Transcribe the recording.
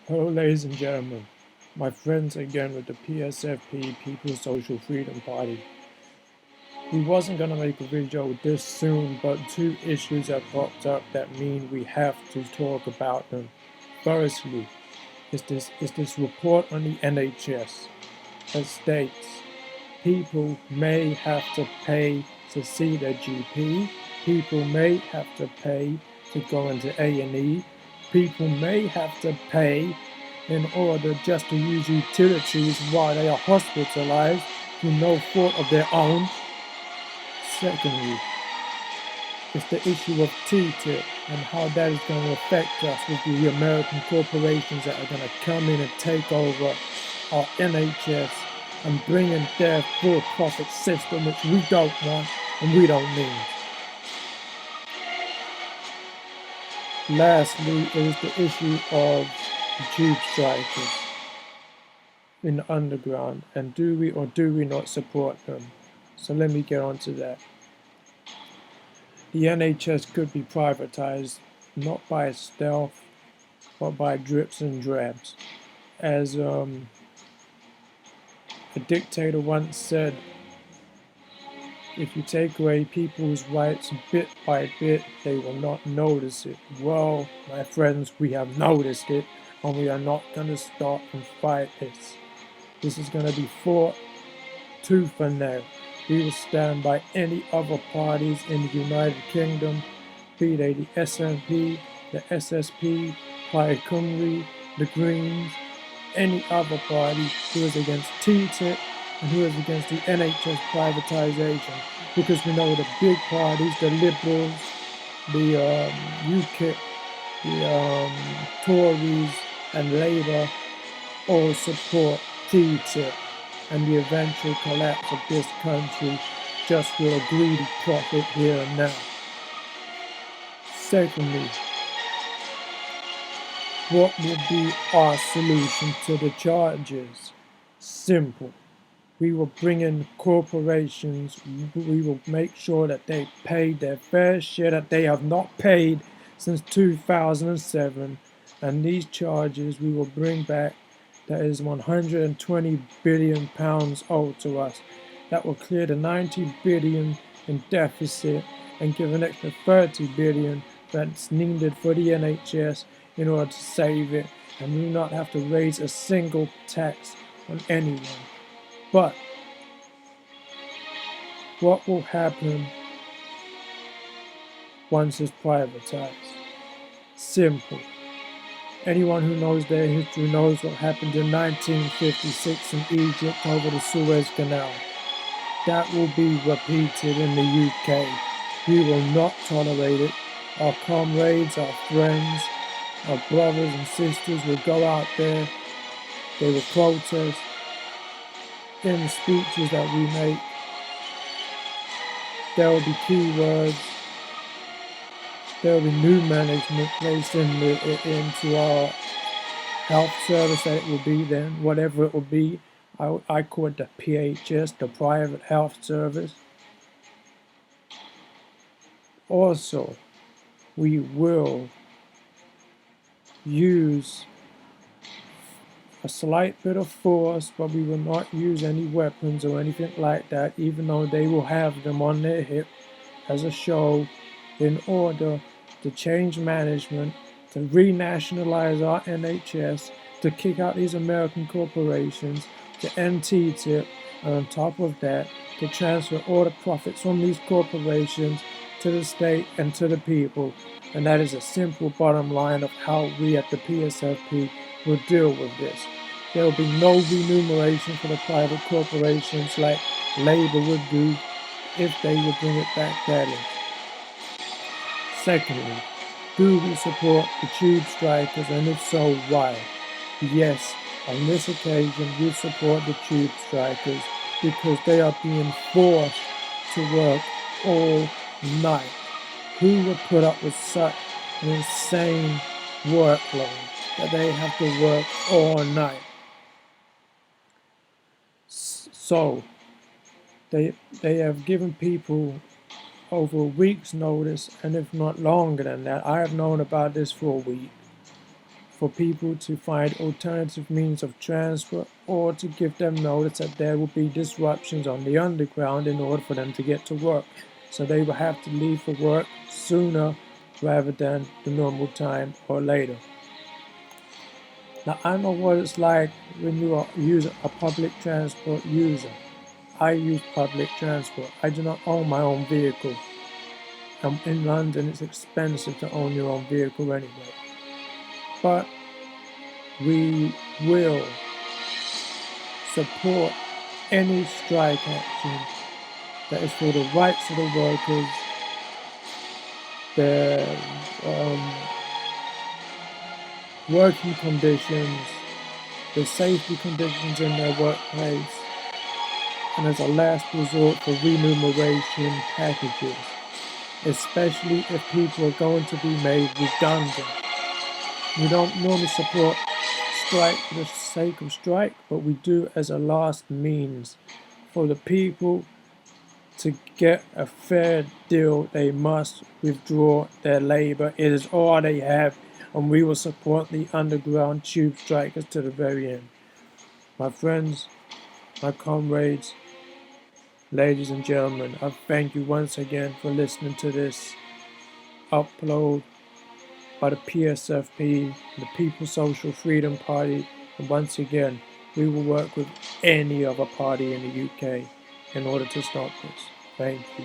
Hello, ladies and gentlemen. My friends again with the PSFP, People's Social Freedom Party. We wasn't gonna make a video this soon, but two issues have popped up that mean we have to talk about them. Firstly, is this report on the NHS that states people may have to pay to see their GP, people may have to pay to go into A&E, people may have to pay in order just to use utilities while they are hospitalized through no fault of their own. Secondly, it's the issue of TTIP and how that is going to affect us with the American corporations that are going to come in and take over our NHS and bring in their for-profit system, which we don't want and we don't need. Lastly, it is the issue of the tube strikers in the underground, and do we or do we not support them? So let me get on to that. The NHS could be privatized not by stealth, but by drips and drabs. As a dictator once said, if you take away people's rights bit by bit, they will not notice it. Well, my friends, we have noticed it, and we are not going to stop and fight this. This is going to be fought tooth and nail. We will stand by any other parties in the United Kingdom, be they the SNP, the SSP, Plaid Cymru, the Greens, any other party who is against TTIP and who is against the NHS privatisation, because we know the big parties, the Liberals, the UKIP, the Tories and Labour all support TTIP and the eventual collapse of this country just for a greedy profit here and now. Secondly, what will be our solution to the charges? Simple. We will bring in corporations, we will make sure that they pay their fair share that they have not paid since 2007, and these charges we will bring back. That is 120 billion pounds owed to us. That will clear the 90 billion in deficit and give an extra 30 billion that's needed for the NHS in order to save it, and we will not have to raise a single tax on anyone. But what will happen once it's privatized? Simple. Anyone who knows their history knows what happened in 1956 in Egypt over the Suez Canal. That will be repeated in the UK. We will not tolerate it. Our comrades, our friends, our brothers and sisters will go out there. They will protest in the speeches that we make. There will be keywords. There will be new management placed into our health service that it will be then, whatever it will be. I call it the PHS, the private health service. Also, we will use a slight bit of force, but we will not use any weapons or anything like that, even though they will have them on their hip as a show, in order to change management, to renationalize our NHS, to kick out these American corporations, to end TTIP, and on top of that, to transfer all the profits from these corporations to the state and to the people. And that is a simple bottom line of how we at the PSFP will deal with this. There will be no remuneration for the private corporations like Labour would do if they would bring it back, that is. Secondly, do we support the tube strikers, and if so, why? Yes, on this occasion we support the tube strikers because they are being forced to work all night. Who would put up with such an insane workload that they have to work all night? So they have given people over a week's notice, and if not longer than that. I have known about this for a week. for people to find alternative means of transport, or to give them notice that there will be disruptions on the underground in order for them to get to work. So they will have to leave for work sooner rather than the normal time or later. Now, I know what it's like when you are a public transport user. I use public transport. I do not own my own vehicle. In London, it's expensive to own your own vehicle anyway. But we will support any strike action that is for the rights of the workers, their working conditions, the safety conditions in their workplace, and as a last resort for remuneration packages, especially if people are going to be made redundant. We don't normally support strike for the sake of strike, but we do as a last means. For the people to get a fair deal, they must withdraw their labour. It is all they have, and we will support the underground tube strikers to the very end. My friends, my comrades, ladies and gentlemen, I thank you once again for listening to this upload by the PSFP, the People's Social Freedom Party, and once again, we will work with any other party in the UK in order to stop this. Thank you.